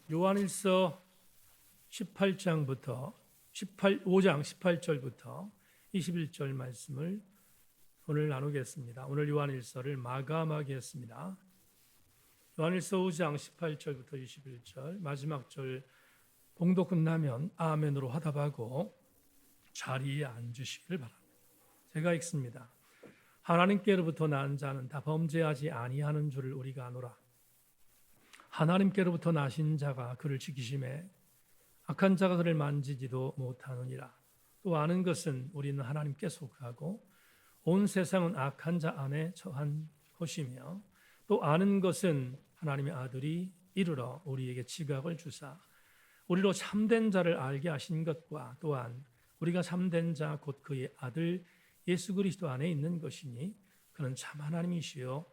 요한일서 18장부터 5장 18절부터 21절 말씀을 오늘 나누겠습니다. 오늘 요한일서를 마감하겠습니다. 요한일서 5장 18절부터 21절 마지막 절 봉독 끝나면 아멘으로 화답하고 자리에 앉으시길 바랍니다. 제가 읽습니다. 하나님께로부터 난 자는 다 범죄하지 아니하는 줄을 우리가 아노라. 하나님께로부터 나신 자가 그를 지키심에 악한 자가 그를 만지지도 못하느니라. 또 아는 것은 우리는 하나님께 속하고 온 세상은 악한 자 안에 처한 것이며, 또 아는 것은 하나님의 아들이 이르러 우리에게 지각을 주사 우리로 참된 자를 알게 하신 것과, 또한 우리가 참된 자 곧 그의 아들 예수 그리스도 안에 있는 것이니 그는 참 하나님이시요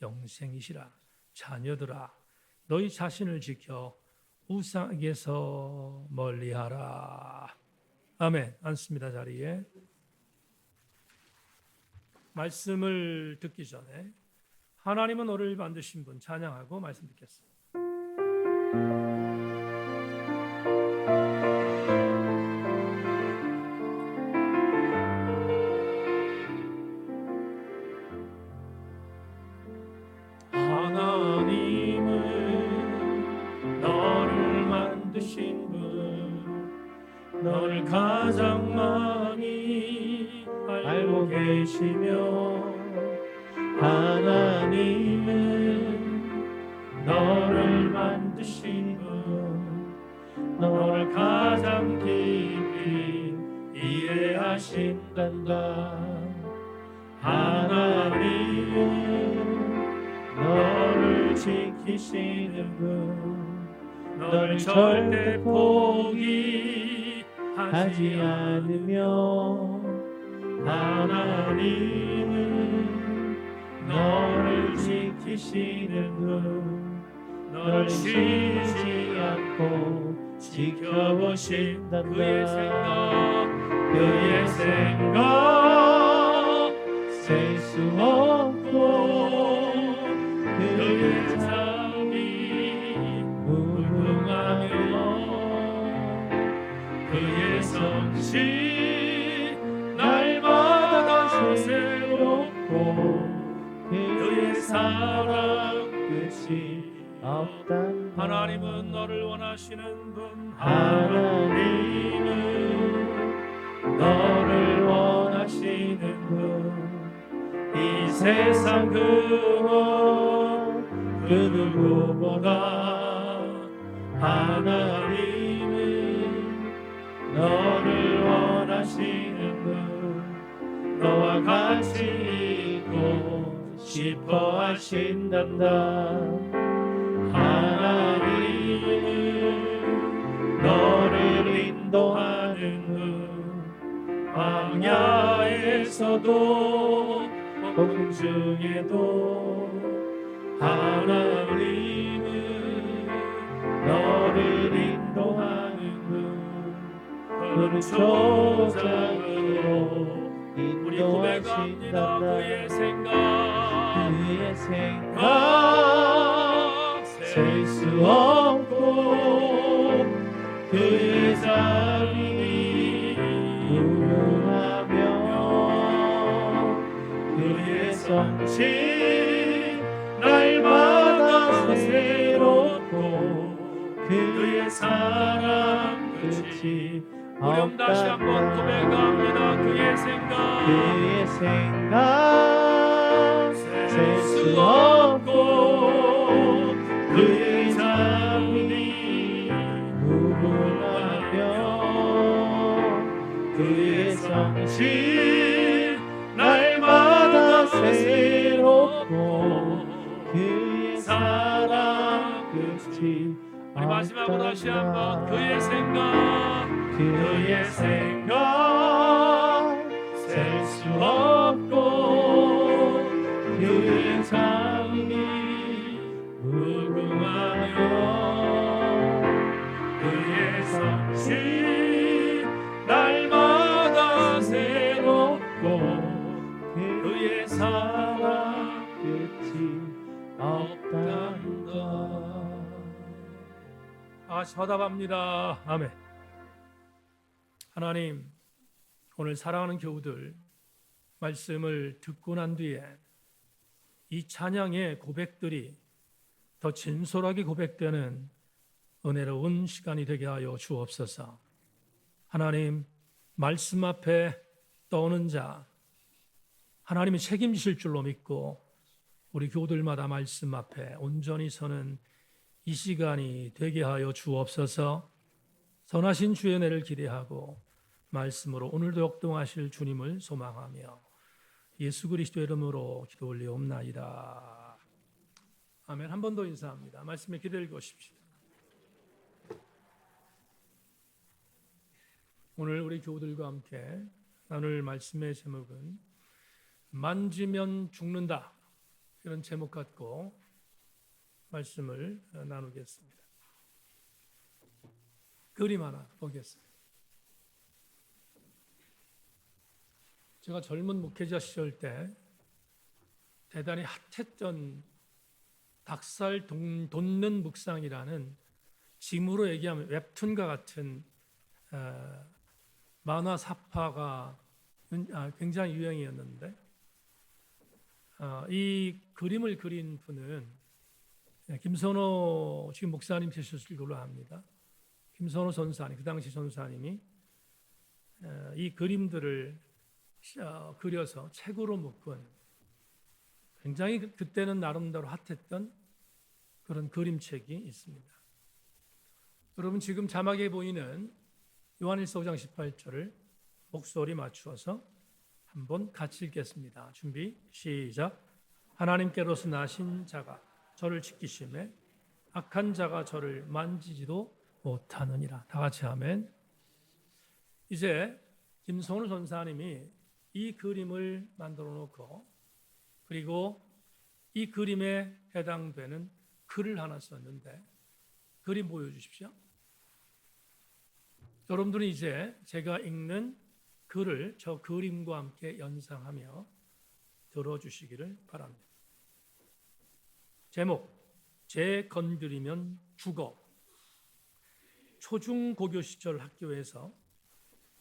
영생이시라. 자녀들아, 너희 자신을 지켜 우상에게서 멀리하라. 아멘. 앉습니다. 자리에. 말씀을 듣기 전에 하나님은 너를 만드신 분 찬양하고 말씀 듣겠습니다. 너를 가장 많이 알고 계시며, 하나님은 너를 만드신 분, 너를 가장 깊이 이해하신단다. 하나님은 너를 지키시는 분, 너를 절대 포기하지 않으며, 하나님은 너를 지키시는 분, 너를 쉬지 않고 지켜보신단다. 그의 생각 셀 수 없고, 그의 자비 무궁하며, 그의 성실 날마다 새롭고, 그의 사랑 끝이 없다. 하나님은 너를 원하시는 분, 하나님은 너를 원하시는 분, 이 세상 그 누구보다 하나님은 너를 원하시는 분, 너와 같이 있고 싶어 하신단다. 하나님은 너를 인도하는 분, 광야에서도 공중에도 하나님은 너를 인도하는 분, 그는 조장으로 우리 고백합니다. 그의 생각 셀 수 없고, 그의 자비 무궁하며, 그의 성실 날마다 새롭고, 그의 사랑 끝이 우리 다시 한번 고백합니다. 그의 생각 셀 수 없고, 그의 자비 무궁하며, 그의 성실 날마다 새롭고, 그의 사랑 끝이 우리 마지막으로 다시 한번 그의 생각 셀 수 없고, 그의 자비 무궁하며, 그의 성실 날마다 새롭고, 그의 사랑 끝이 없단다. 다 같이 화답합니다. 아멘. 하나님, 오늘 사랑하는 교우들 말씀을 듣고 난 뒤에 이 찬양의 고백들이 더 진솔하게 고백되는 은혜로운 시간이 되게 하여 주옵소서. 하나님, 말씀 앞에 떠오는 자 하나님이 책임지실 줄로 믿고 우리 교우들마다 말씀 앞에 온전히 서는 이 시간이 되게 하여 주옵소서. 선하신 주의 은혜를 기대하고 말씀으로 오늘도 역동하실 주님을 소망하며 예수 그리스도의 이름으로 기도 올리옵나이다. 아멘. 한 번 더 인사합니다. 말씀에 기대를 거십시오. 오늘 우리 교우들과 함께 나눌 말씀의 제목은 만지면 죽는다, 이런 제목 갖고 말씀을 나누겠습니다. 그림 하나 보겠습니다. 제가 젊은 목회자 시절 때 대단히 핫했던 닭살 돋는 묵상이라는, 지금으로 얘기하면 웹툰과 같은 만화 사파가 굉장히 유행이었는데, 이 그림을 그린 분은 김선호 지금 목사님 되셨을 걸로 압니다. 김선호 전사님, 그 당시 전사님이 이 그림들을 그려서 책으로 묶은, 굉장히 그때는 나름대로 핫했던 그런 그림책이 있습니다. 여러분, 지금 자막에 보이는 요한일서 5장 18절을 목소리 맞추어서 한번 같이 읽겠습니다. 준비, 시작. 하나님께로서 나신 자가 저를 지키심에 악한 자가 저를 만지지도 못하느니라. 다 같이 아멘. 이제 김선우 전사님이 이 그림을 만들어 놓고, 그리고 이 그림에 해당되는 글을 하나 썼는데, 그림 보여주십시오. 여러분들은 이제 제가 읽는 글을 저 그림과 함께 연상하며 들어주시기를 바랍니다. 제목, 재 건드리면 죽어. 초중고교 시절 학교에서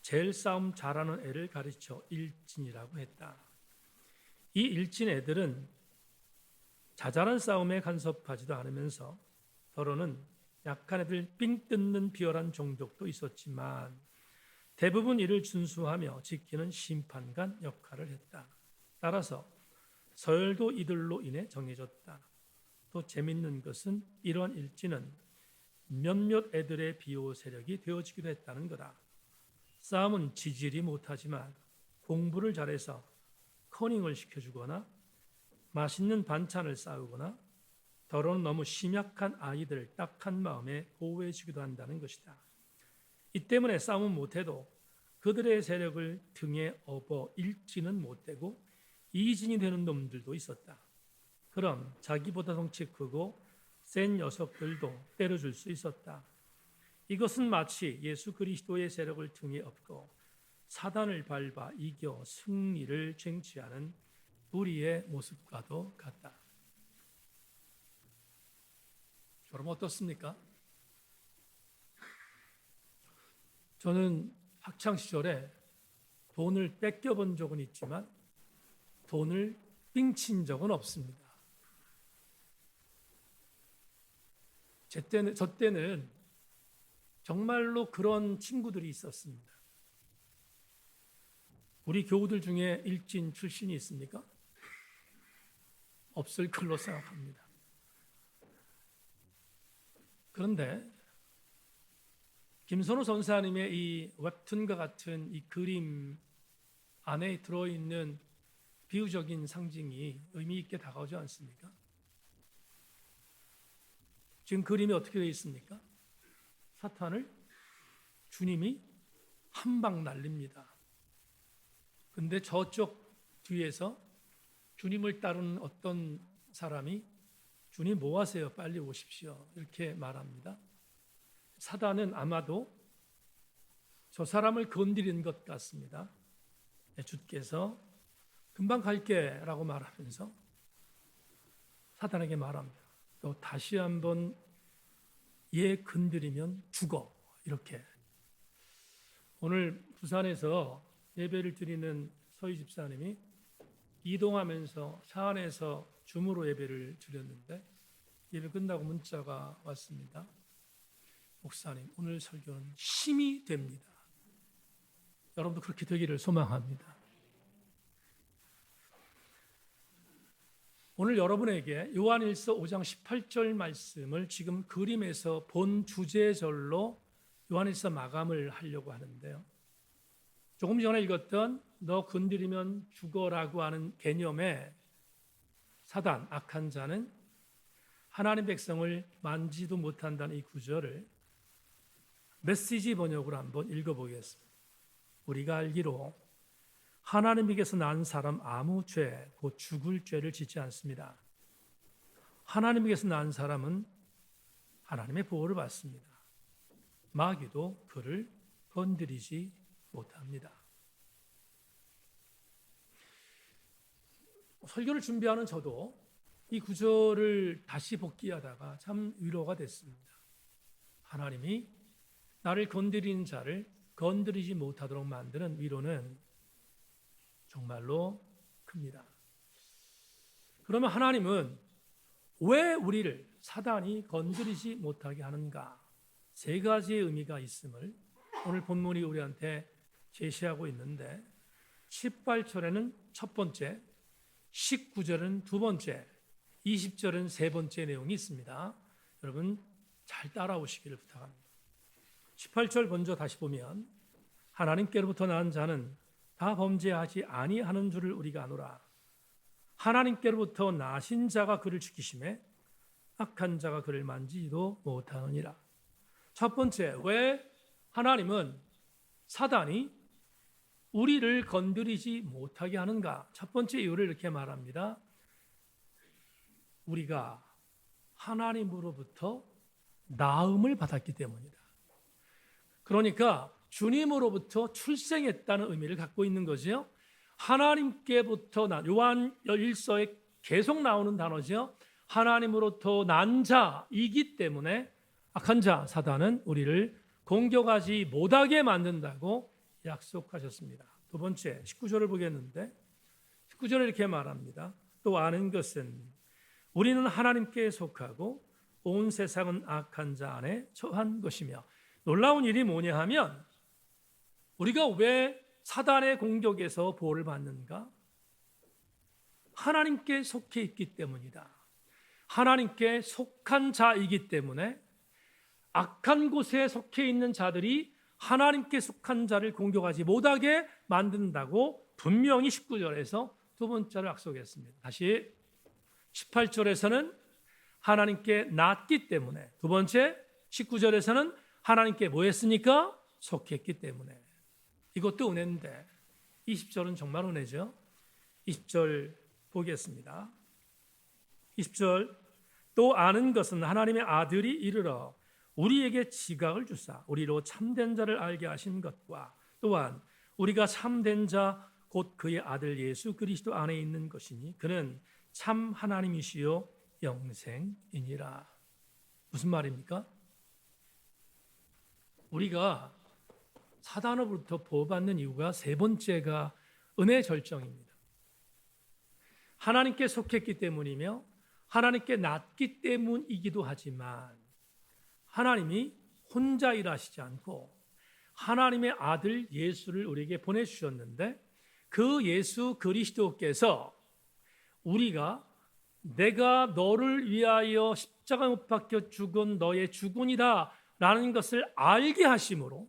제일 싸움 잘하는 애를 가르쳐 일진이라고 했다. 이 일진 애들은 자잘한 싸움에 간섭하지도 않으면서 더러는 약한 애들 삥 뜯는 비열한 종족도 있었지만 대부분 이를 준수하며 지키는 심판관 역할을 했다. 따라서 서열도 이들로 인해 정해졌다. 또 재밌는 것은 이러한 일진은 몇몇 애들의 비호 세력이 되어지기도 했다는 거다. 싸움은 지질이 못하지만 공부를 잘해서 커닝을 시켜주거나 맛있는 반찬을 싸우거나 더러는 너무 심약한 아이들을 딱한 마음에 보호해주기도 한다는 것이다. 이 때문에 싸움은 못해도 그들의 세력을 등에 업어 일진은 못되고 이진이 되는 놈들도 있었다. 그럼 자기보다 덩치 크고 센 녀석들도 때려줄 수 있었다. 이것은 마치 예수 그리스도의 세력을 등에 업고 사단을 밟아 이겨 승리를 쟁취하는 우리의 모습과도 같다. 여러분 어떻습니까? 저는 학창 시절에 돈을 뺏겨본 적은 있지만 돈을 삥친 적은 없습니다. 저 때는 정말로 그런 친구들이 있었습니다. 우리 교우들 중에 일진 출신이 있습니까? 없을 걸로 생각합니다. 그런데 김선우 전사님의 이 웹툰과 같은 이 그림 안에 들어있는 비유적인 상징이 의미 있게 다가오지 않습니까? 지금 그림이 어떻게 되어 있습니까? 사탄을 주님이 한 방 날립니다. 근데 저쪽 뒤에서 주님을 따르는 어떤 사람이 주님 뭐 하세요? 빨리 오십시오. 이렇게 말합니다. 사단은 아마도 저 사람을 건드리는 것 같습니다. 주께서 금방 갈게 라고 말하면서 사단에게 말합니다. 또 다시 한번 얘 건드리면 죽어. 이렇게. 오늘 부산에서 예배를 드리는 서희 집사님이 이동하면서 차 안에서 줌으로 예배를 드렸는데 예배 끝나고 문자가 왔습니다. 목사님, 오늘 설교는 힘이 됩니다. 여러분도 그렇게 되기를 소망합니다. 오늘 여러분에게 요한일서 5장 18절 말씀을 지금 그림에서 본 주제절로 요한일서 마감을 하려고 하는데요. 조금 전에 읽었던 너 건드리면 죽어라고 하는 개념의 사단, 악한 자는 하나님 백성을 만지도 못한다는 이 구절을 메시지 번역으로 한번 읽어보겠습니다. 우리가 알기로 하나님에게서 난 사람 아무 죄, 곧 죽을 죄를 짓지 않습니다. 하나님에게서 난 사람은 하나님의 보호를 받습니다. 마귀도 그를 건드리지 못합니다. 설교를 준비하는 저도 이 구절을 다시 복기하다가 참 위로가 됐습니다. 하나님이 나를 건드리는 자를 건드리지 못하도록 만드는 위로는 정말로 큽니다. 그러면 하나님은 왜 우리를 사단이 건드리지 못하게 하는가? 세 가지의 의미가 있음을 오늘 본문이 우리한테 제시하고 있는데 18절에는 첫 번째, 19절은 두 번째, 20절은 세 번째 내용이 있습니다. 여러분 잘 따라오시기를 부탁합니다. 18절 먼저 다시 보면 하나님께로부터 난 자는 다 범죄하지 아니하는 줄을 우리가 아노라. 하나님께로부터 나신 자가 그를 지키심에 악한 자가 그를 만지지도 못하느니라. 첫 번째, 왜 하나님은 사단이 우리를 건드리지 못하게 하는가? 첫 번째 이유를 이렇게 말합니다. 우리가 하나님으로부터 나음을 받았기 때문이다. 그러니까 주님으로부터 출생했다는 의미를 갖고 있는 거죠. 하나님께부터 난, 요한 1서에 계속 나오는 단어죠. 하나님으로부터 난 자이기 때문에 악한 자 사단은 우리를 공격하지 못하게 만든다고 약속하셨습니다. 두 번째 19절을 보겠는데 19절에 이렇게 말합니다. 또 아는 것은 우리는 하나님께 속하고 온 세상은 악한 자 안에 처한 것이며, 놀라운 일이 뭐냐 하면 우리가 왜 사단의 공격에서 보호를 받는가? 하나님께 속해 있기 때문이다. 하나님께 속한 자이기 때문에 악한 곳에 속해 있는 자들이 하나님께 속한 자를 공격하지 못하게 만든다고 분명히 19절에서 두 번째를 약속했습니다. 다시 18절에서는 하나님께 낫기 때문에, 두 번째 19절에서는 하나님께 뭐 했습니까? 속했기 때문에. 이것도 은혜인데 20절은 정말 은혜죠. 20절 보겠습니다. 20절 또 아는 것은 하나님의 아들이 이르러 우리에게 지각을 주사 우리로 참된 자를 알게 하신 것과 또한 우리가 참된 자 곧 그의 아들 예수 그리스도 안에 있는 것이니 그는 참 하나님이시요 영생이니라. 무슨 말입니까? 우리가 사단으로부터 보호받는 이유가 세 번째가 은혜 절정입니다. 하나님께 속했기 때문이며 하나님께 낫기 때문이기도 하지만 하나님이 혼자 일하시지 않고 하나님의 아들 예수를 우리에게 보내주셨는데 그 예수 그리스도께서 우리가 내가 너를 위하여 십자가에 못 박혀 죽은 너의 주군이다 라는 것을 알게 하심으로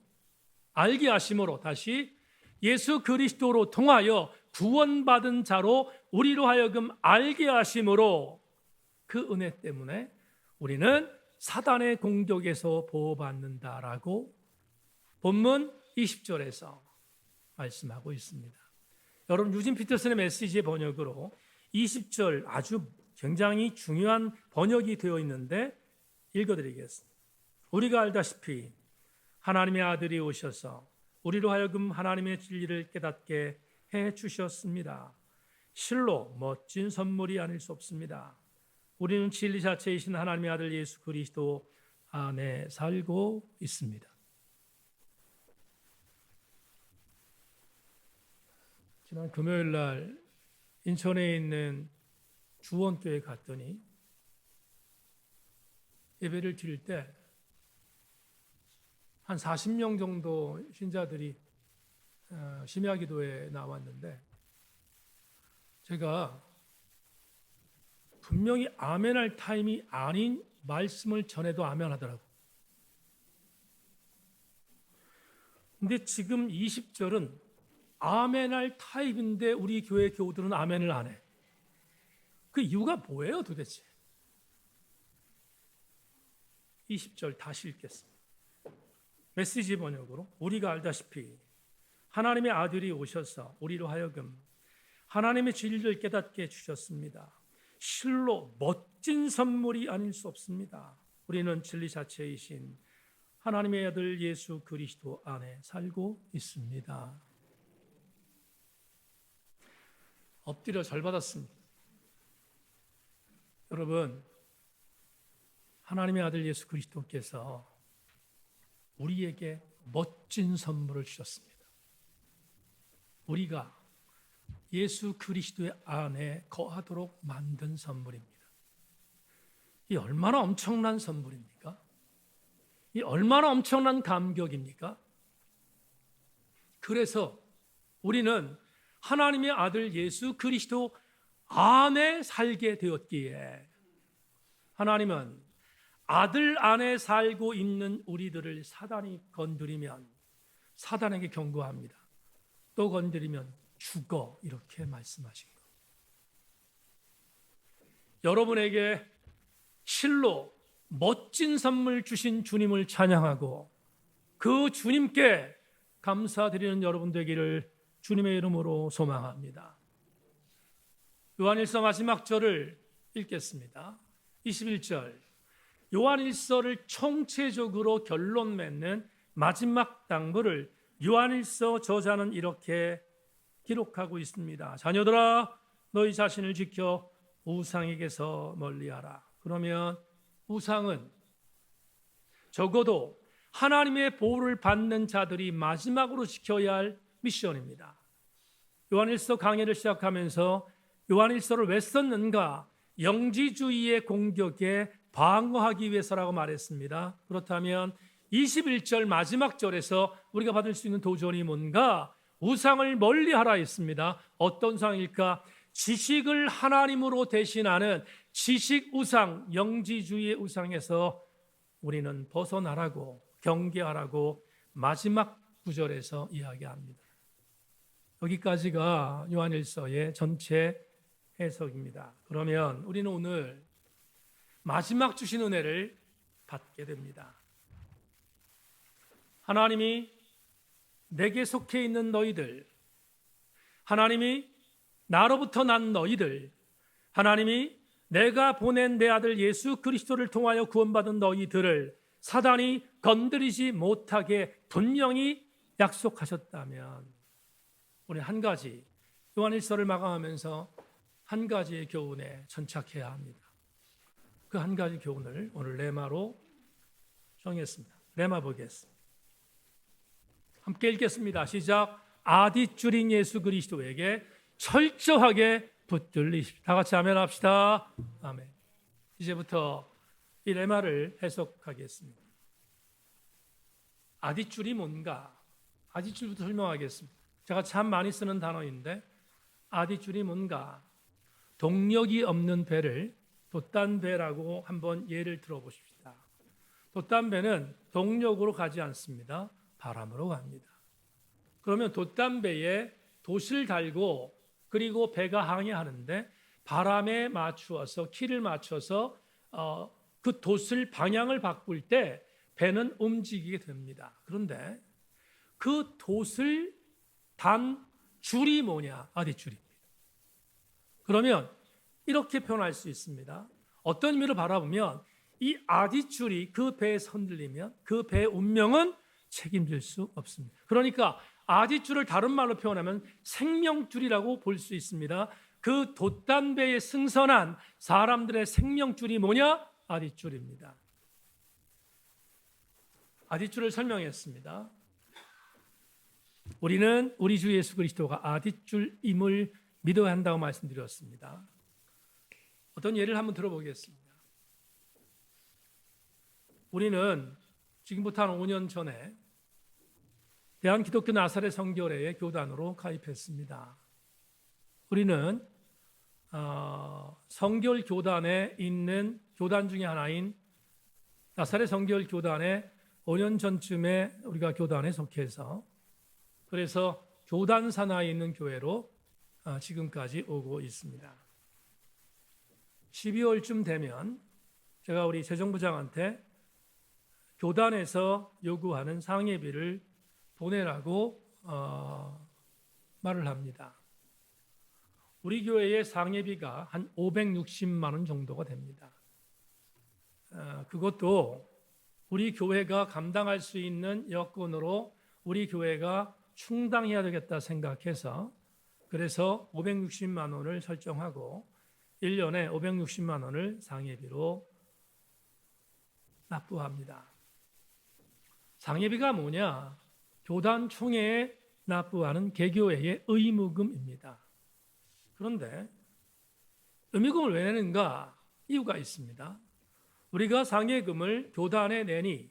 다시 예수 그리스도로 통하여 구원받은 자로 우리로 하여금 알게 하심으로 그 은혜 때문에 우리는 사단의 공격에서 보호받는다라고 본문 20절에서 말씀하고 있습니다. 여러분 유진 피터슨의 메시지의 번역으로 20절 아주 굉장히 중요한 번역이 되어 있는데 읽어드리겠습니다. 우리가 알다시피 하나님의 아들이 오셔서 우리로 하여금 하나님의 진리를 깨닫게 해 주셨습니다. 실로 멋진 선물이 아닐 수 없습니다. 우리는 진리 자체이신 하나님의 아들 예수 그리스도 안에 살고 있습니다. 지난 금요일 날 인천에 있는 주원교회 갔더니 예배를 드릴 때 한 40명 정도 신자들이 심야 기도에 나왔는데 제가 분명히 아멘할 타임이 아닌 말씀을 전해도 아멘하더라고. 근데 지금 20절은 아멘할 타입인데 우리 교회 교우들은 아멘을 안 해. 그 이유가 뭐예요 도대체? 20절 다시 읽겠습니다. 메시지 번역으로 우리가 알다시피 하나님의 아들이 오셔서 우리로 하여금 하나님의 진리를 깨닫게 해주셨습니다. 실로 멋진 선물이 아닐 수 없습니다. 우리는 진리 자체이신 하나님의 아들 예수 그리스도 안에 살고 있습니다. 엎드려 절 받았습니다. 여러분, 하나님의 아들 예수 그리스도께서 우리에게 멋진 선물을 주셨습니다. 우리가 예수 그리스도의 안에 거하도록 만든 선물입니다. 이 얼마나 엄청난 선물입니까? 이 얼마나 엄청난 감격입니까? 그래서 우리는 하나님의 아들 예수 그리스도 안에 살게 되었기에 하나님은 아들 안에 살고 있는 우리들을 사단이 건드리면 사단에게 경고합니다. 또 건드리면 죽어, 이렇게 말씀하신 것. 여러분에게 실로 멋진 선물 주신 주님을 찬양하고 그 주님께 감사드리는 여러분 되기를 주님의 이름으로 소망합니다. 요한일서 마지막 절을 읽겠습니다. 21절. 요한일서를 총체적으로 결론 맺는 마지막 당부를 요한일서 저자는 이렇게 기록하고 있습니다. 자녀들아, 너희 자신을 지켜 우상에게서 멀리하라. 그러면 우상은 적어도 하나님의 보호를 받는 자들이 마지막으로 지켜야 할 미션입니다. 요한일서 강해를 시작하면서 요한일서를 왜 썼는가? 영지주의의 공격에 방어하기 위해서라고 말했습니다. 그렇다면 21절 마지막 절에서 우리가 받을 수 있는 도전이 뭔가? 우상을 멀리하라 했습니다. 어떤 우상일까? 지식을 하나님으로 대신하는 지식 우상, 영지주의의 우상에서 우리는 벗어나라고, 경계하라고 마지막 구절에서 이야기합니다. 여기까지가 요한일서의 전체 해석입니다. 그러면 우리는 오늘 마지막 주신 은혜를 받게 됩니다. 하나님이 내게 속해 있는 너희들, 하나님이 나로부터 난 너희들, 하나님이 내가 보낸 내 아들 예수 그리스도를 통하여 구원받은 너희들을 사단이 건드리지 못하게 분명히 약속하셨다면 우리 한 가지, 요한일서를 마감하면서 한 가지의 교훈에 전착해야 합니다. 그 한 가지 교훈을 오늘 레마로 정했습니다. 레마 보겠습니다. 함께 읽겠습니다. 시작. 아디줄인 예수 그리스도에게 철저하게 붙들리십시오. 다 같이 아멘 합시다. 아멘. 이제부터 이 레마를 해석하겠습니다. 아디줄이 뭔가? 아디줄부터 설명하겠습니다. 제가 참 많이 쓰는 단어인데 아디줄이 뭔가? 동력이 없는 배를 돛단배라고 한번 예를 들어보십시다. 돛단배는 동력으로 가지 않습니다. 바람으로 갑니다. 그러면 돛단배에 돛을 달고 그리고 배가 항해하는데 바람에 맞추어서 키를 맞춰서 그 돛을 방향을 바꿀 때 배는 움직이게 됩니다. 그런데 그 돛을 단 줄이 뭐냐? 아디줄입니다. 그러면 이렇게 표현할 수 있습니다. 어떤 의미로 바라보면 이 아디줄이 그 배에 흔들리면 그 배의 운명은 책임질 수 없습니다. 그러니까 아디줄을 다른 말로 표현하면 생명줄이라고 볼 수 있습니다. 그 돛단배에 승선한 사람들의 생명줄이 뭐냐? 아디줄입니다. 아디줄을 설명했습니다. 우리는 우리 주 예수 그리스도가 아디줄임을 믿어야 한다고 말씀드렸습니다. 어떤 예를 한번 들어보겠습니다. 우리는 지금부터 한 5년 전에 대한기독교 나사렛 성결회의 교단으로 가입했습니다. 우리는 성결 교단에 있는 교단 중에 하나인 나사렛 성결 교단에 5년 전쯤에 우리가 교단에 속해서 그래서 교단 산하에 있는 교회로 지금까지 오고 있습니다. 12월쯤 되면 제가 우리 재정부장한테 교단에서 요구하는 상예비를 보내라고 말을 합니다. 우리 교회의 상예비가 한 560만 원 정도가 됩니다. 그것도 우리 교회가 감당할 수 있는 여건으로 우리 교회가 충당해야 되겠다 생각해서 그래서 560만 원을 설정하고 1년에 560만 원을 상예비로 납부합니다. 상예비가 뭐냐? 교단 총회에 납부하는 개교회의 의무금입니다. 그런데 의무금을 왜 내는가? 이유가 있습니다. 우리가 상예금을 교단에 내니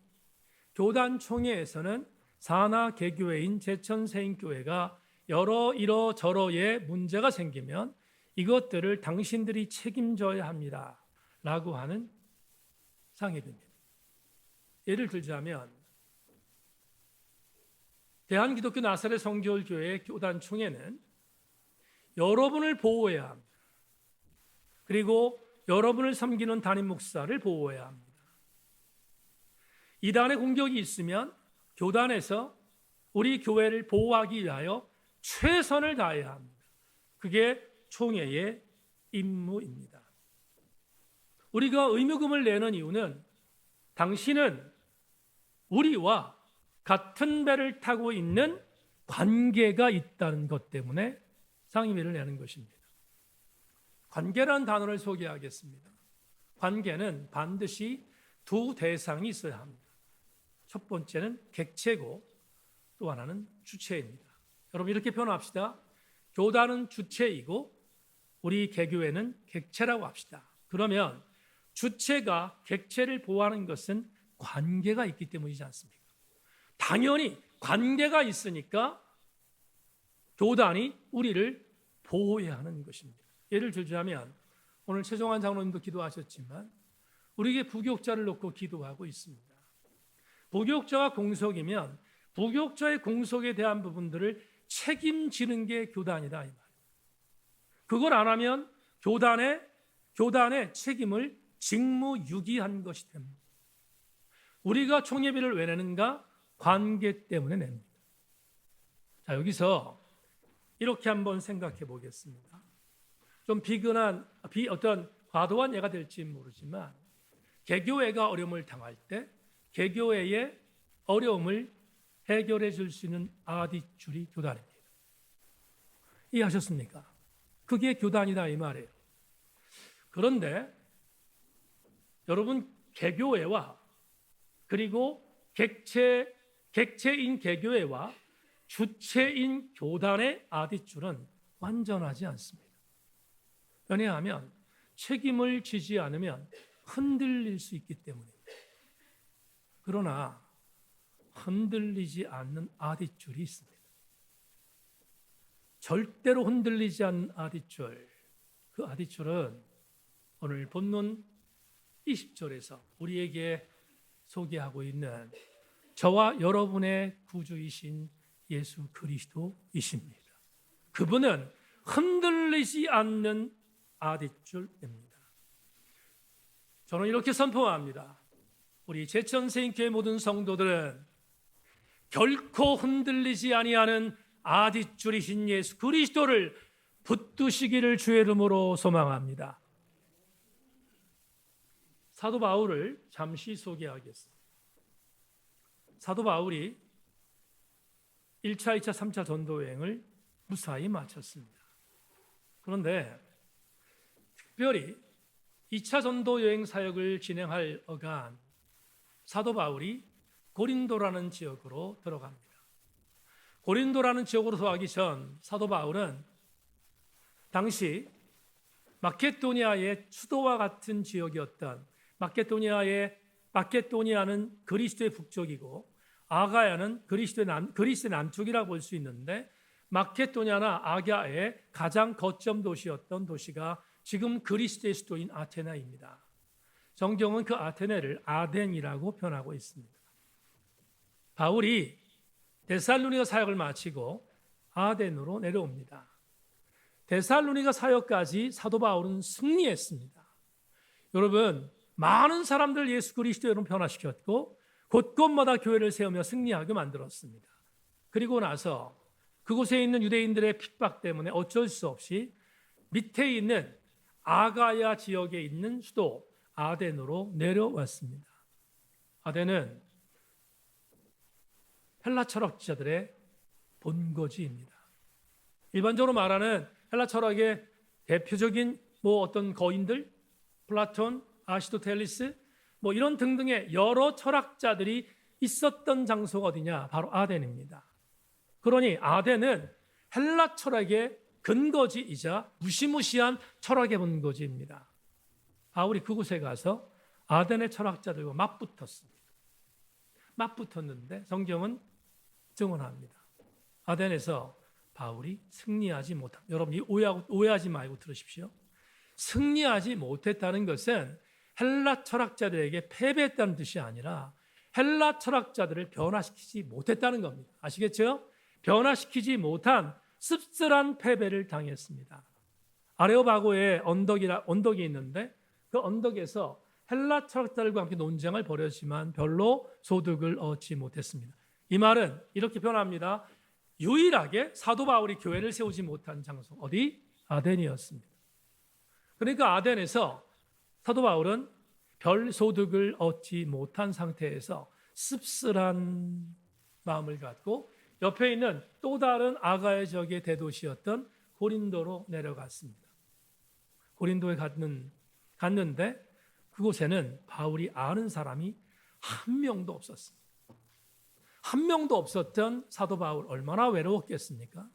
교단 총회에서는 산하 개교회인 제천세인교회가 여러 이러저러의 문제가 생기면 이것들을 당신들이 책임져야 합니다 라고 하는 상예비입니다. 예를 들자면 대한기독교 나사렛 성결교회의 교단 총회는 여러분을 보호해야 합니다. 그리고 여러분을 섬기는 담임 목사를 보호해야 합니다. 이단의 공격이 있으면 교단에서 우리 교회를 보호하기 위하여 최선을 다해야 합니다. 그게 총회의 임무입니다. 우리가 의무금을 내는 이유는 당신은 우리와 같은 배를 타고 있는 관계가 있다는 것 때문에 상임위를 내는 것입니다. 관계라는 단어를 소개하겠습니다. 관계는 반드시 두 대상이 있어야 합니다. 첫 번째는 객체고 또 하나는 주체입니다. 여러분 이렇게 표현합시다. 교단은 주체이고 우리 개교회는 객체라고 합시다. 그러면 주체가 객체를 보호하는 것은 관계가 있기 때문이지 않습니까? 당연히 관계가 있으니까 교단이 우리를 보호해야 하는 것입니다. 예를 들자면 오늘 최종환 장로님도 기도하셨지만 우리에게 부교육자를 놓고 기도하고 있습니다. 부교육자가 공석이면 부교육자의 공석에 대한 부분들을 책임지는 게 교단이다 이 말이에요. 그걸 안 하면 교단의 책임을 직무유기한 것이 됩니다. 우리가 총예비를 왜 내는가? 관계 때문에 냅니다. 자, 여기서 이렇게 한번 생각해 보겠습니다. 좀 비근한, 어떤 과도한 예가 될지 모르지만 개교회가 어려움을 당할 때 개교회의 어려움을 해결해 줄 수 있는 아디줄이 교단입니다. 이해하셨습니까? 그게 교단이다 이 말이에요. 그런데 여러분 개교회와 그리고 객체인 개교회와 주체인 교단의 아디줄은 완전하지 않습니다. 왜냐하면 책임을 지지 않으면 흔들릴 수 있기 때문입니다. 그러나 흔들리지 않는 아디줄이 있습니다. 절대로 흔들리지 않는 아디줄, 그 아디줄은 오늘 본문 20절에서 우리에게 소개하고 있는 저와 여러분의 구주이신 예수 그리스도이십니다. 그분은 흔들리지 않는 아디줄입니다. 저는 이렇게 선포합니다. 우리 제천세인교회 모든 성도들은 결코 흔들리지 아니하는 아디줄이신 예수 그리스도를 붙드시기를 주의 이름으로 소망합니다. 사도 바울을 잠시 소개하겠습니다. 사도 바울이 1차, 2차, 3차 전도 여행을 무사히 마쳤습니다. 그런데 특별히 2차 전도 여행 사역을 진행할 어간 사도 바울이 고린도라는 지역으로 들어갑니다. 고린도라는 지역으로 들어가기 전 사도 바울은 당시 마케도니아의 수도와 같은 지역이었던 마케도니아는 그리스도의 북쪽이고 아가야는 그리스의 남쪽이라고 볼 수 있는데 마케도니아나 아가야의 가장 거점 도시였던 도시가 지금 그리스도의 수도인 아테네입니다. 성경은 그 아테네를 아덴이라고 표현하고 있습니다. 바울이 데살로니가 사역을 마치고 아덴으로 내려옵니다. 데살로니가 사역까지 사도 바울은 승리했습니다. 여러분, 많은 사람들 예수 그리스도로 변화시켰고 곳곳마다 교회를 세우며 승리하게 만들었습니다. 그리고 나서 그곳에 있는 유대인들의 핍박 때문에 어쩔 수 없이 밑에 있는 아가야 지역에 있는 수도 아덴으로 내려왔습니다. 아덴은 헬라 철학자들의 본거지입니다. 일반적으로 말하는 헬라 철학의 대표적인 어떤 거인들, 플라톤, 아리스토텔레스 이런 등등의 여러 철학자들이 있었던 장소가 어디냐? 바로 아덴입니다. 그러니 아덴은 헬라 철학의 근거지이자 무시무시한 철학의 본거지입니다. 바울이 그곳에 가서 아덴의 철학자들과 맞붙었는데 성경은 증언합니다. 아덴에서 바울이 승리하지 못한, 여러분 오해하지 말고 들으십시오. 승리하지 못했다는 것은 헬라 철학자들에게 패배했다는 뜻이 아니라 헬라 철학자들을 변화시키지 못했다는 겁니다. 아시겠죠? 변화시키지 못한 씁쓸한 패배를 당했습니다. 아레오바고에 언덕이 있는데 그 언덕에서 헬라 철학자들과 함께 논쟁을 벌였지만 별로 소득을 얻지 못했습니다. 이 말은 이렇게 변합니다. 유일하게 사도 바울이 교회를 세우지 못한 장소, 어디? 아덴이었습니다. 그러니까 아덴에서 사도 바울은 별 소득을 얻지 못한 상태에서 씁쓸한 마음을 갖고 옆에 있는 또 다른 아가야 지역의 대도시였던 고린도로 내려갔습니다. 고린도에 갔는데 그곳에는 바울이 아는 사람이 한 명도 없었습니다. 한 명도 없었던 사도 바울 얼마나 외로웠겠습니까?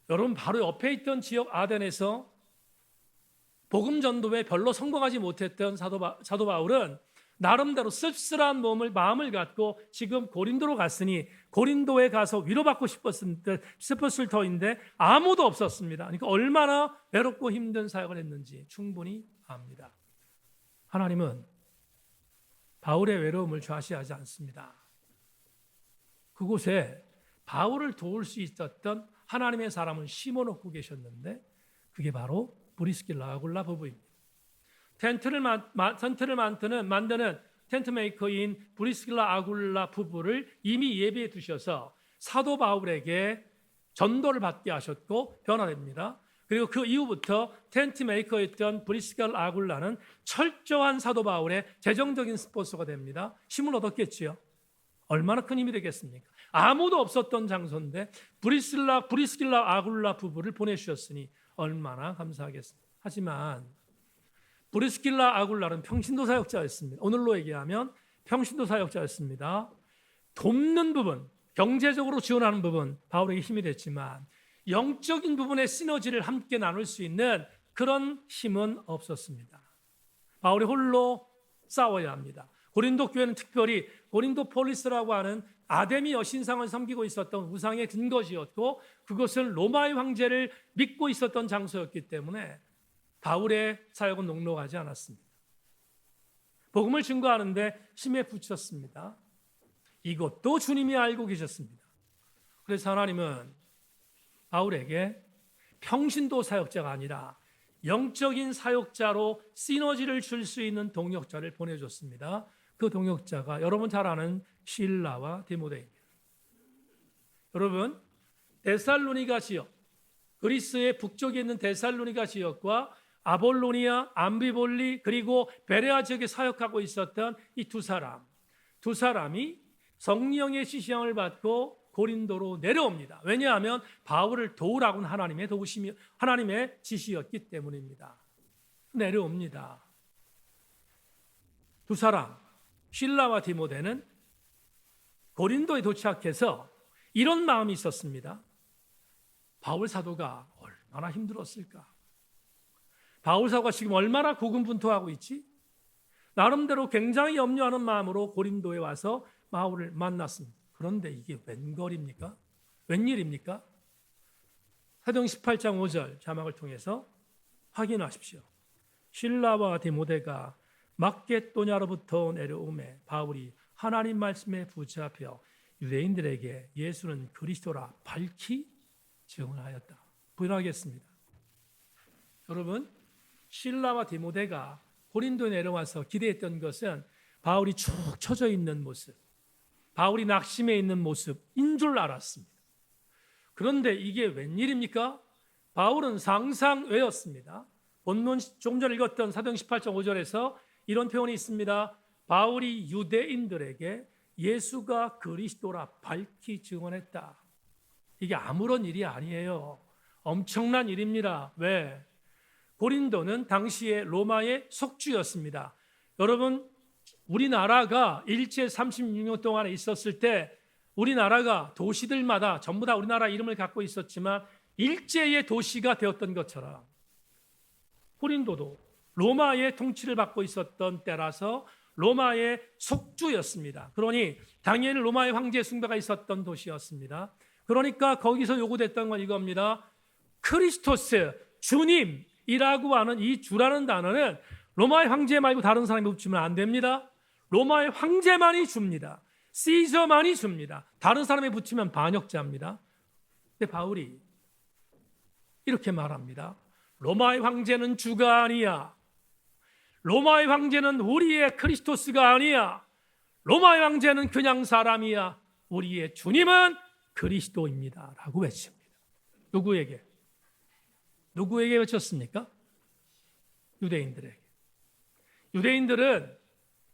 여러분, 바로 옆에 있던 지역 아덴에서 복음 전도에 별로 성공하지 못했던 사도 바울은 나름대로 씁쓸한 마음을 갖고 지금 고린도로 갔으니 고린도에 가서 위로받고 싶었을 터인데 아무도 없었습니다. 그러니까 얼마나 외롭고 힘든 사역을 했는지 충분히 압니다. 하나님은 바울의 외로움을 좌시하지 않습니다. 그곳에 바울을 도울 수 있었던 하나님의 사람을 심어놓고 계셨는데 그게 바로 브리스길라 아굴라 부부입니다. 텐트를 만드는 텐트 메이커인 브리스길라 아굴라 부부를 이미 예비해 두셔서 사도 바울에게 전도를 받게 하셨고 변화됩니다. 그리고 그 이후부터 텐트 메이커였던 브리스길라 아굴라는 철저한 사도 바울의 재정적인 스폰서가 됩니다. 힘을 얻었겠지요. 얼마나 큰 힘이 되겠습니까? 아무도 없었던 장소인데 브리스길라 아굴라 부부를 보내주셨으니 얼마나 감사하겠습니까? 하지만 브리스길라 아굴라는 평신도 사역자였습니다. 오늘로 얘기하면 평신도 사역자였습니다. 돕는 부분, 경제적으로 지원하는 부분 바울에게 힘이 됐지만 영적인 부분의 시너지를 함께 나눌 수 있는 그런 힘은 없었습니다. 바울이 홀로 싸워야 합니다. 고린도 교회는 특별히 고린도 폴리스라고 하는 아데미 여신상을 섬기고 있었던 우상의 근거지였고 그것은 로마의 황제를 믿고 있었던 장소였기 때문에 바울의 사역은 녹록하지 않았습니다. 복음을 증거하는데 힘에 부쳤습니다. 이것도 주님이 알고 계셨습니다. 그래서 하나님은 바울에게 평신도 사역자가 아니라 영적인 사역자로 시너지를 줄 수 있는 동역자를 보내줬습니다. 그 동역자가 여러분 잘 아는 실라와 디모데입니다. 여러분, 데살로니가 지역, 그리스의 북쪽에 있는 데살로니가 지역과 아볼로니아, 암비볼리 그리고 베레아 지역에 사역하고 있었던 이 두 사람이 성령의 지시함을 받고 고린도로 내려옵니다. 왜냐하면 바울을 도우라고는 하나님의 지시였기 때문입니다. 내려옵니다. 두 사람, 실라와 디모데는 고린도에 도착해서 이런 마음이 있었습니다. 바울 사도가 얼마나 힘들었을까? 바울 사도가 지금 얼마나 고군분투하고 있지? 나름대로 굉장히 염려하는 마음으로 고린도에 와서 바울을 만났습니다. 그런데 이게 웬걸입니까? 웬일입니까? 사도행 18장 5절 자막을 통해서 확인하십시오. 실라와 디모데가 마게도냐로부터 내려오매 바울이 하나님 말씀에 붙잡혀 유대인들에게 예수는 그리스도라 밝히 증언하였다. 부인하겠습니다. 여러분, 실라와 디모데가 고린도에 내려와서 기대했던 것은 바울이 축 처져 있는 모습, 바울이 낙심해 있는 모습인 줄 알았습니다. 그런데 이게 웬일입니까? 바울은 상상외였습니다. 본문 조금 전에 읽었던 사도행 18장 5절에서 이런 표현이 있습니다. 바울이 유대인들에게 예수가 그리스도라 밝히 증언했다. 이게 아무런 일이 아니에요. 엄청난 일입니다. 왜? 고린도는 당시에 로마의 속주였습니다. 여러분, 우리나라가 일제 36년 동안에 있었을 때 우리나라가 도시들마다 전부 다 우리나라 이름을 갖고 있었지만 일제의 도시가 되었던 것처럼 고린도도 로마의 통치를 받고 있었던 때라서 로마의 속주였습니다. 그러니 당연히 로마의 황제 숭배가 있었던 도시였습니다. 그러니까 거기서 요구됐던 건 이겁니다. 크리스토스, 주님이라고 하는 이 주라는 단어는 로마의 황제 말고 다른 사람이 붙이면 안 됩니다. 로마의 황제만이 줍니다. 시저만이 줍니다. 다른 사람이 붙이면 반역자입니다. 근데 바울이 이렇게 말합니다. 로마의 황제는 주가 아니야. 로마의 황제는 우리의 크리스토스가 아니야. 로마의 황제는 그냥 사람이야. 우리의 주님은 그리스도입니다. 라고 외칩니다. 누구에게? 누구에게 외쳤습니까? 유대인들에게. 유대인들은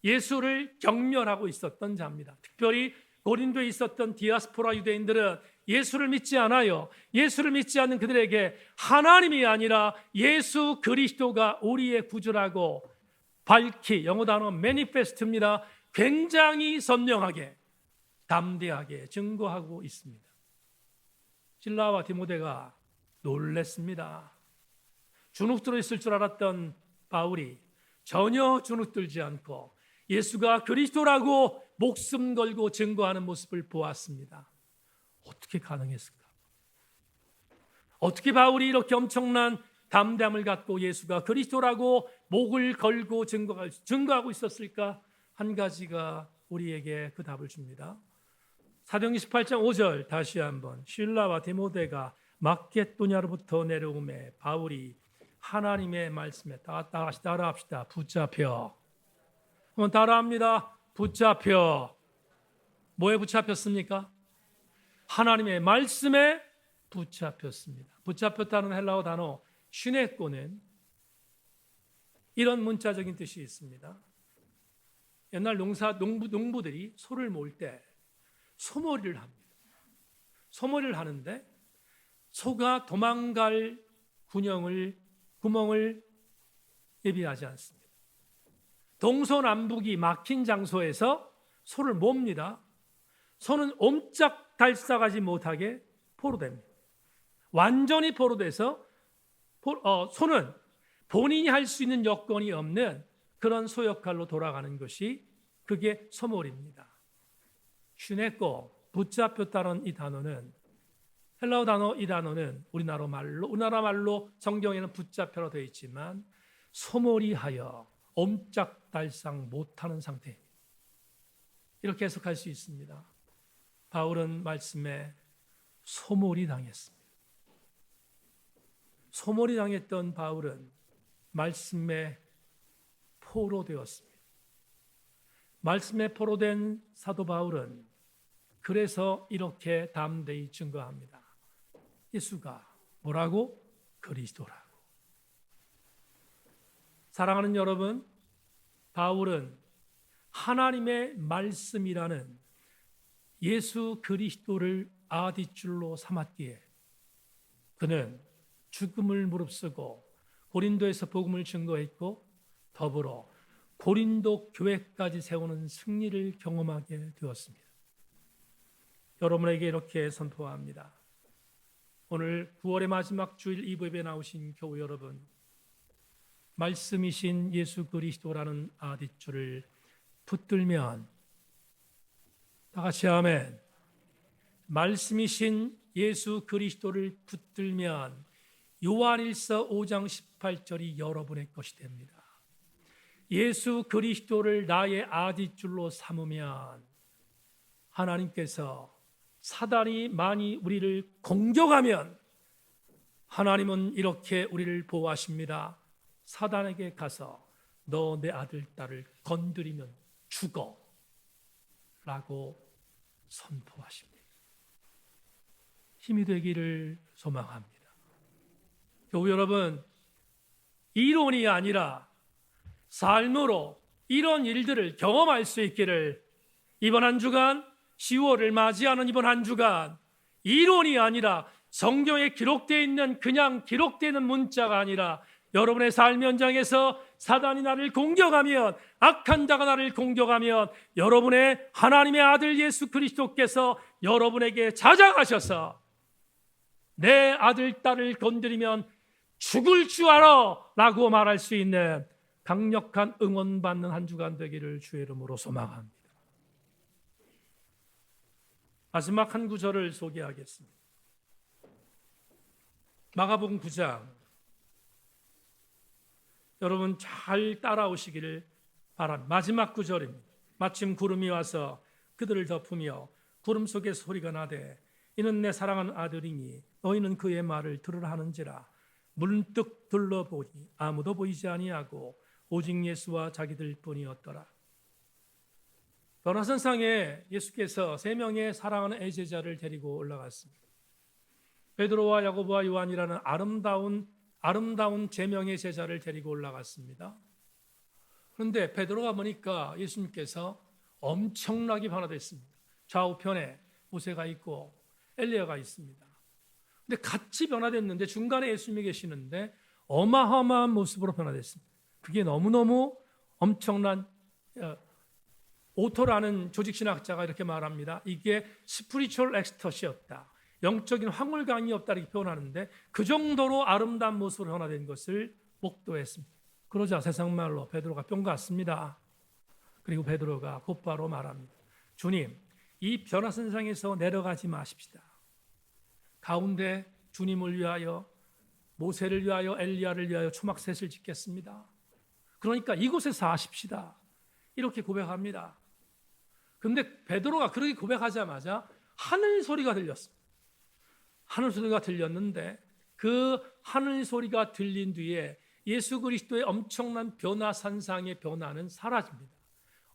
예수를 경멸하고 있었던 자입니다. 특별히 고린도에 있었던 디아스포라 유대인들은 예수를 믿지 않아요. 예수를 믿지 않는 그들에게 하나님이 아니라 예수 그리스도가 우리의 구주라고 밝히, 영어 단어 manifest입니다. 굉장히 선명하게, 담대하게 증거하고 있습니다. 실라와 디모데가 놀랬습니다. 주눅들어 있을 줄 알았던 바울이 전혀 주눅들지 않고 예수가 그리스도라고 목숨 걸고 증거하는 모습을 보았습니다. 어떻게 가능했을까? 어떻게 바울이 이렇게 엄청난 담대함을 갖고 예수가 그리스도라고 목을 걸고 증거하고 있었을까? 한 가지가 우리에게 그 답을 줍니다. 사도행 18장 5절 다시 한번 실라와 디모데가 마게도냐로부터 내려오매 바울이 하나님의 말씀에 다시 따라합시다. 붙잡혀. 한번 따라합니다. 붙잡혀. 뭐에 붙잡혔습니까? 하나님의 말씀에 붙잡혔습니다. 붙잡혔다는 헬라어 단어 슈네코는 이런 문자적인 뜻이 있습니다. 옛날 농부들이 소를 모을 때 소머리를 합니다. 소머리를 하는데 소가 도망갈 구멍을 예비하지 않습니다. 동서남북이 막힌 장소에서 소를 몹니다. 소는 옴짝달싹하지 못하게 포로됩니다. 완전히 포로돼서 소는 본인이 할 수 있는 여건이 없는 그런 소 역할로 돌아가는 것이 그게 소몰입니다. 슈네코, 붙잡혔다는 이 단어는 헬라어 단어 이 단어는 우리나라 말로 성경에는 붙잡혀라 되어 있지만 소몰이하여 옴짝달싹 못하는 상태입니다. 이렇게 해석할 수 있습니다. 바울은 말씀에 소몰이 당했습니다. 소몰이 당했던 바울은 말씀에 포로되었습니다. 말씀에 포로된 사도 바울은 그래서 이렇게 담대히 증거합니다. 예수가 뭐라고? 그리스도라고. 사랑하는 여러분, 바울은 하나님의 말씀이라는 예수 그리스도를 아디줄로 삼았기에 그는 죽음을 무릅쓰고 고린도에서 복음을 증거했고 더불어 고린도 교회까지 세우는 승리를 경험하게 되었습니다. 여러분에게 이렇게 선포합니다. 오늘 9월의 마지막 주일 이브에 나오신 교우 여러분, 말씀이신 예수 그리스도라는 아디줄을 붙들면, 다 같이 아멘. 말씀이신 예수 그리스도를 붙들면 요한일서 5장 18절이 여러분의 것이 됩니다. 예수 그리스도를 나의 아디줄로 삼으면 하나님께서 사단이 많이 우리를 공격하면 하나님은 이렇게 우리를 보호하십니다. 사단에게 가서 너 내 아들 딸을 건드리면 죽어 라고 선포하십니다. 힘이 되기를 소망합니다. 교우 여러분, 이론이 아니라 삶으로 이런 일들을 경험할 수 있기를 이번 한 주간 10월을 맞이하는 이번 한 주간 이론이 아니라 성경에 기록되어 있는 그냥 기록되어 있는 문자가 아니라 여러분의 삶 현장에서 사단이 나를 공격하면, 악한 자가 나를 공격하면 여러분의 하나님의 아들 예수 그리스도께서 여러분에게 찾아가셔서 내 아들 딸을 건드리면 죽을 줄 알아 라고 말할 수 있는 강력한 응원받는 한 주간 되기를 주의 이름으로 소망합니다. 마지막 한 구절을 소개하겠습니다. 마가복음 9장, 여러분 잘 따라오시기를 바랍니다. 마지막 구절입니다. 마침 구름이 와서 그들을 덮으며 구름 속에 소리가 나되 이는 내 사랑하는 아들이니 너희는 그의 말을 들으라 하는지라. 문득 둘러보니 아무도 보이지 아니하고 오직 예수와 자기들 뿐이었더라. 변화선상에 예수께서 3명의 사랑하는 애제자를 데리고 올라갔습니다. 베드로와 야고보와 요한이라는 아름다운 제명의 제자를 데리고 올라갔습니다. 그런데 베드로가 보니까 예수님께서 엄청나게 변화됐습니다. 좌우편에 모세가 있고 엘리야가 있습니다. 근데 같이 변화됐는데 중간에 예수님이 계시는데 어마어마한 모습으로 변화됐습니다. 그게 너무너무 엄청난, 오토라는 조직신학자가 이렇게 말합니다. 이게 스피리추얼 엑스터시였다, 영적인 황홀감이었다 이렇게 표현하는데 그 정도로 아름다운 모습으로 변화된 것을 목도했습니다. 그러자 세상말로 베드로가 뿅 갔습니다. 그리고 베드로가 곧바로 말합니다. 주님, 이 변화선상에서 내려가지 마십시다. 가운데 주님을 위하여, 모세를 위하여, 엘리야를 위하여 초막셋을 짓겠습니다. 그러니까 이곳에서 하십시다. 이렇게 고백합니다. 그런데 베드로가 그렇게 고백하자마자 하늘 소리가 들렸습니다. 하늘 소리가 들렸는데 그 하늘 소리가 들린 뒤에 예수 그리스도의 엄청난 변화, 산상의 변화는 사라집니다.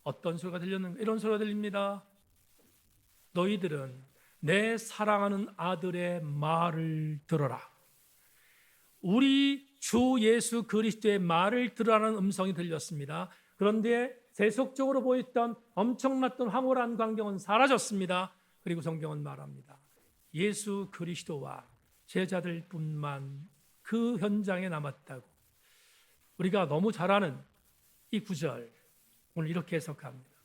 어떤 소리가 들렸는가? 이런 소리가 들립니다. 너희들은 내 사랑하는 아들의 말을 들어라. 우리 주 예수 그리스도의 말을 들으라는 음성이 들렸습니다. 그런데 세속적으로 보였던 엄청났던 황홀한 광경은 사라졌습니다. 그리고 성경은 말합니다. 예수 그리스도와 제자들뿐만 그 현장에 남았다고. 우리가 너무 잘 아는 이 구절, 오늘 이렇게 해석합니다.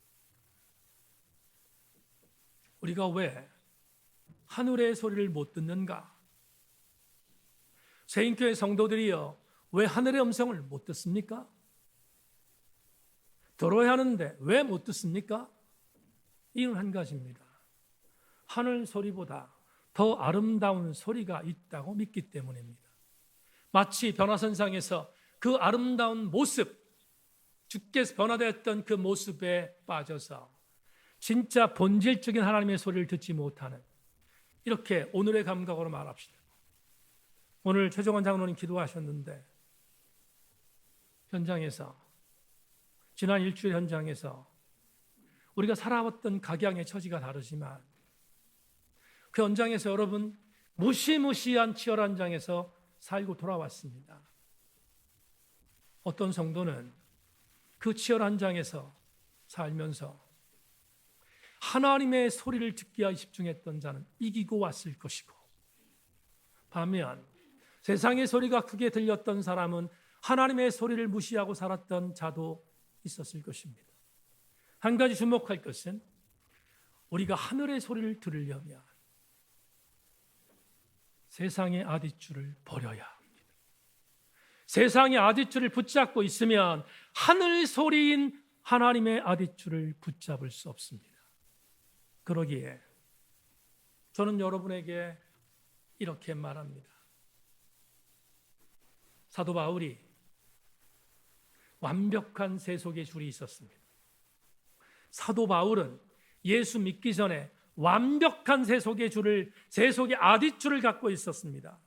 우리가 왜 하늘의 소리를 못 듣는가? 세인교회 성도들이요, 왜 하늘의 음성을 못 듣습니까? 들어야 하는데 왜 못 듣습니까? 이유는 한 가지입니다. 하늘 소리보다 더 아름다운 소리가 있다고 믿기 때문입니다. 마치 변화선상에서 그 아름다운 모습, 주께서 변화되었던 그 모습에 빠져서 진짜 본질적인 하나님의 소리를 듣지 못하는, 이렇게 오늘의 감각으로 말합시다. 오늘 최정원 장로님 기도하셨는데 현장에서, 지난 일주일 현장에서 우리가 살아왔던 각양의 처지가 다르지만 그 현장에서 여러분 무시무시한 치열한 현장에서 살고 돌아왔습니다. 어떤 성도는 그 치열한 현장에서 살면서 하나님의 소리를 듣기 위해 집중했던 자는 이기고 왔을 것이고, 반면 세상의 소리가 크게 들렸던 사람은 하나님의 소리를 무시하고 살았던 자도 있었을 것입니다. 한 가지 주목할 것은 우리가 하늘의 소리를 들으려면 세상의 아디줄을 버려야 합니다. 세상의 아디줄을 붙잡고 있으면 하늘 소리인 하나님의 아디줄을 붙잡을 수 없습니다. 그러기에 저는 여러분에게 이렇게 말합니다. 사도 바울이 완벽한 세속의 줄이 있었습니다. 사도 바울은 예수 믿기 전에 완벽한 세속의 줄을, 세속의 아디줄을 갖고 있었습니다.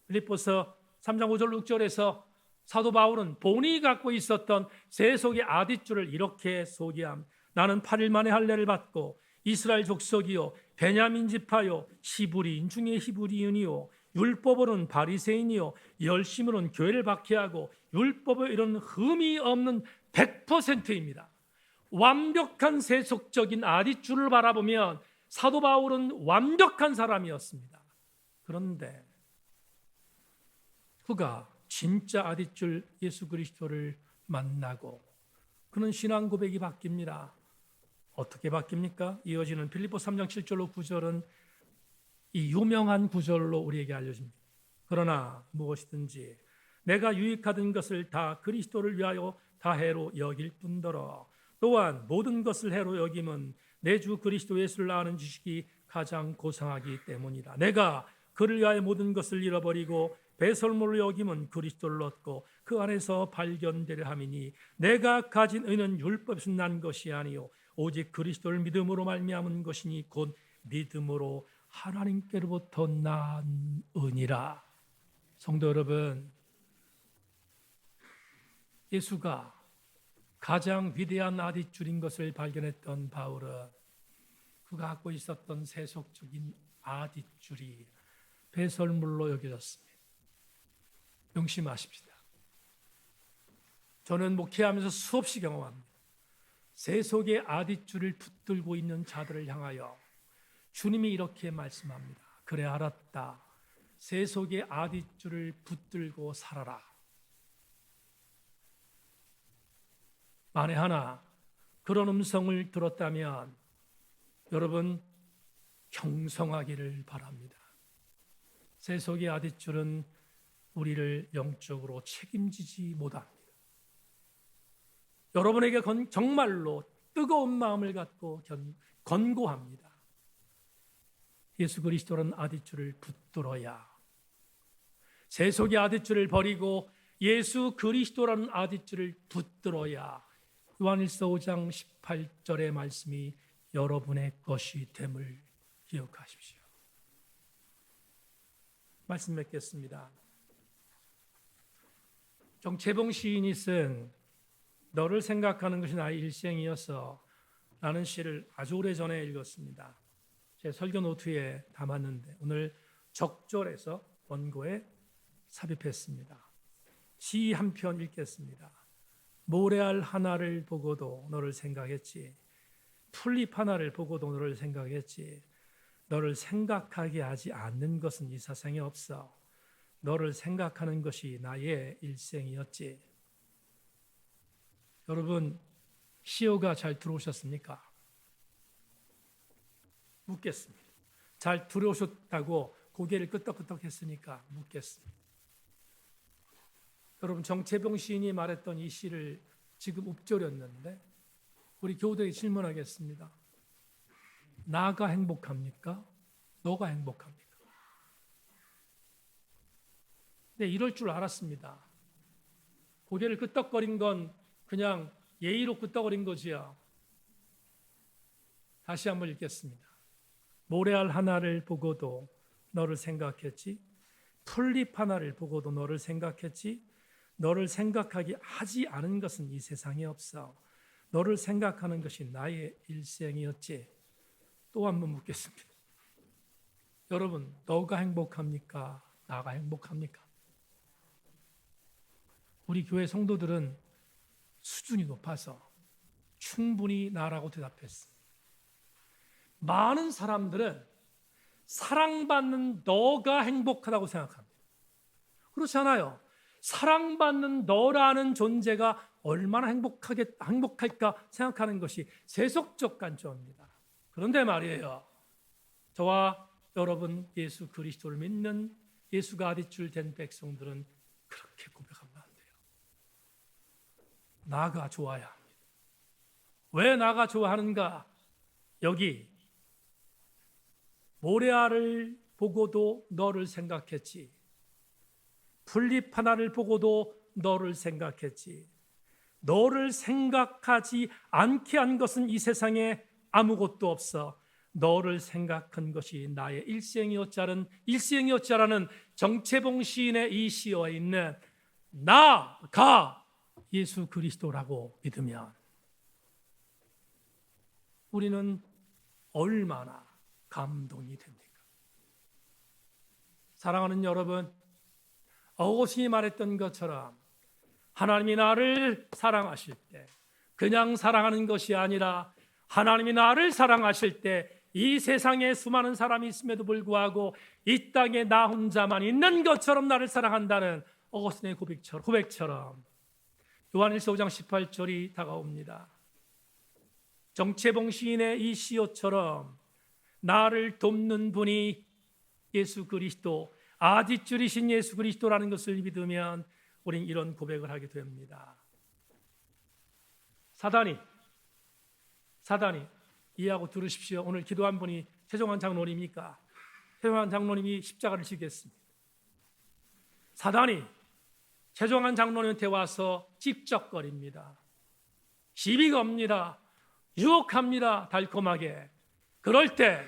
빌립보서 3장 5절 6절에서 사도 바울은 본인이 갖고 있었던 세속의 아디줄을 이렇게 소개함. 나는 8일 만에 할례를 받고 이스라엘 족속이요 베냐민 지파요 히브리인 중에 히브리인이요 율법으로는 바리새인이요 열심으로는 교회를 박해하고 율법에 이런 흠이 없는 100%입니다. 완벽한 세속적인 아디줄을 바라보면 사도 바울은 완벽한 사람이었습니다. 그런데 그가 진짜 아디줄 예수 그리스도를 만나고 그는 신앙 고백이 바뀝니다. 어떻게 바뀝니까? 이어지는 빌립보 3장 7절로 9절은 이 유명한 구절로 우리에게 알려집니다. 그러나 무엇이든지 내가 유익하던 것을 다 그리스도를 위하여 다 해로 여길 뿐더러 또한 모든 것을 해로 여김은 내 주 그리스도 예수를 아는 지식이 가장 고상하기 때문이라. 내가 그를 위하여 모든 것을 잃어버리고 배설물로 여김은 그리스도를 얻고 그 안에서 발견되려 함이니 내가 가진 의는 율법에서 난 것이 아니요 오직 그리스도를 믿음으로 말미암은 것이니 곧 믿음으로 하나님께로부터 난 은이라. 성도 여러분, 예수가 가장 위대한 아디줄인 것을 발견했던 바울은 그가 갖고 있었던 세속적인 아디줄이 배설물로 여겨졌습니다. 명심하십시다. 저는 목회하면서 수없이 경험합니다. 세속의 아디줄을 붙들고 있는 자들을 향하여 주님이 이렇게 말씀합니다. 그래 알았다. 세속의 아디줄을 붙들고 살아라. 만에 하나 그런 음성을 들었다면 여러분 경성하기를 바랍니다. 세속의 아디줄은 우리를 영적으로 책임지지 못합니다. 여러분에게 정말로 뜨거운 마음을 갖고 권고합니다. 예수 그리스도는 아디줄을 붙들어야, 세속의 아디줄을 버리고 예수 그리스도라는 아디줄을 붙들어야 요한일서 5장 18절의 말씀이 여러분의 것이 됨을 기억하십시오. 말씀 맺겠습니다. 정채봉 시인이 쓴 너를 생각하는 것이 나의 일생이어서 라는 시를 아주 오래전에 읽었습니다. 제 설교 노트에 담았는데 오늘 적절해서 원고에 삽입했습니다. 시 한 편 읽겠습니다. 모래알 하나를 보고도 너를 생각했지. 풀잎 하나를 보고도 너를 생각했지. 너를 생각하게 하지 않는 것은 이 세상에 없어. 너를 생각하는 것이 나의 일생이었지. 여러분, 시호가 잘 들어오셨습니까? 묻겠습니다. 잘 들어오셨다고 고개를 끄덕끄덕 했으니까 묻겠습니다. 여러분, 정채봉 시인이 말했던 이 시를 지금 읊조렸는데 우리 교우들에게 질문하겠습니다. 나가 행복합니까? 너가 행복합니까? 네, 이럴 줄 알았습니다. 고개를 끄덕거린 건 그냥 예의로 끄덕거린 거지요. 다시 한번 읽겠습니다. 모래알 하나를 보고도 너를 생각했지. 풀잎 하나를 보고도 너를 생각했지. 너를 생각하게 하지 않은 것은 이 세상에 없어. 너를 생각하는 것이 나의 일생이었지. 또 한 번 묻겠습니다. 여러분, 너가 행복합니까? 나가 행복합니까? 우리 교회 성도들은 수준이 높아서 충분히 나라고 대답했습니다. 많은 사람들은 사랑받는 너가 행복하다고 생각합니다. 그렇지 않아요. 사랑받는 너라는 존재가 얼마나 행복할까 생각하는 것이 세속적 관점입니다. 그런데 말이에요. 저와 여러분 예수 그리스도를 믿는 예수가 아디줄 된 백성들은 그렇게 고백하면 안 돼요. 나가 좋아야 합니다. 왜 나가 좋아하는가? 여기 모레아를 보고도 너를 생각했지. 풀잎 하나를 보고도 너를 생각했지. 너를 생각하지 않게 한 것은 이 세상에 아무것도 없어. 너를 생각한 것이 나의 일생이었자라는 정채봉 시인의 이 시어에 있는 나가 예수 그리스도라고 믿으면 우리는 얼마나 감동이 됩니까? 사랑하는 여러분, 어거스틴이 말했던 것처럼 하나님이 나를 사랑하실 때 그냥 사랑하는 것이 아니라 하나님이 나를 사랑하실 때 이 세상에 수많은 사람이 있음에도 불구하고 이 땅에 나 혼자만 있는 것처럼 나를 사랑한다는 어거스틴의 고백처럼 요한일서 5장 18절이 다가옵니다. 정채봉 시인의 이 시호처럼 나를 돕는 분이 예수 그리스도, 아디줄이신 예수 그리스도라는 것을 믿으면 우린 이런 고백을 하게 됩니다. 사단이 이해하고 들으십시오. 오늘 기도한 분이 최종환 장로님입니까? 최종환 장로님이 십자가를 지겠습니다. 사단이 최종환 장로님한테 와서 찝쩍거립니다. 시비 겁니다. 유혹합니다. 달콤하게. 그럴 때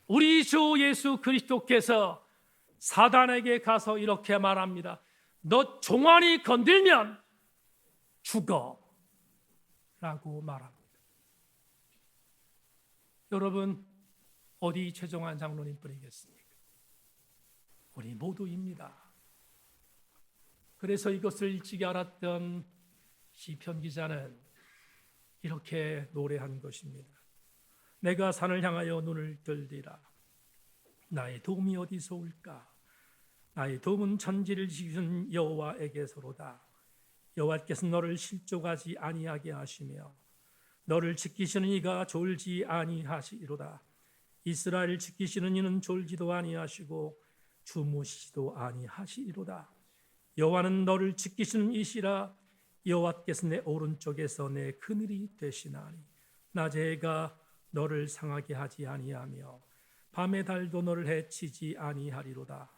우리 주 예수 그리스도께서 사단에게 가서 이렇게 말합니다. 너 종환이 건들면 죽어 라고 말합니다. 여러분, 어디 최종환 장로님 뿐이겠습니까? 우리 모두입니다. 그래서 이것을 일찍이 알았던 시편 기자는 이렇게 노래한 것입니다. 내가 산을 향하여 눈을 들리라. 나의 도움이 어디서 올까? 나의 도움은 천지를 지으신 여호와에게서로다. 여호와께서 너를 실족하지 아니하게 하시며 너를 지키시는 이가 졸지 아니하시리로다. 이스라엘을 지키시는 이는 졸지도 아니하시고 주무시지도 아니하시리로다. 여호와는 너를 지키시는 이시라. 여호와께서 내 오른쪽에서 내 그늘이 되시나니 낮에 해가 너를 상하게 하지 아니하며 밤의 달도 너를 해치지 아니하리로다.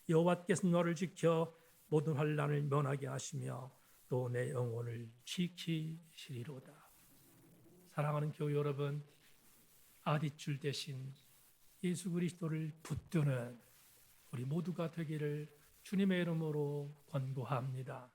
여호와께서 너를 지켜 모든 환난을 면하게 하시며 또 내 영혼을 지키시리로다. 사랑하는 교회 여러분, 아디줄 대신 예수 그리스도를 붙드는 우리 모두가 되기를 주님의 이름으로 권고합니다.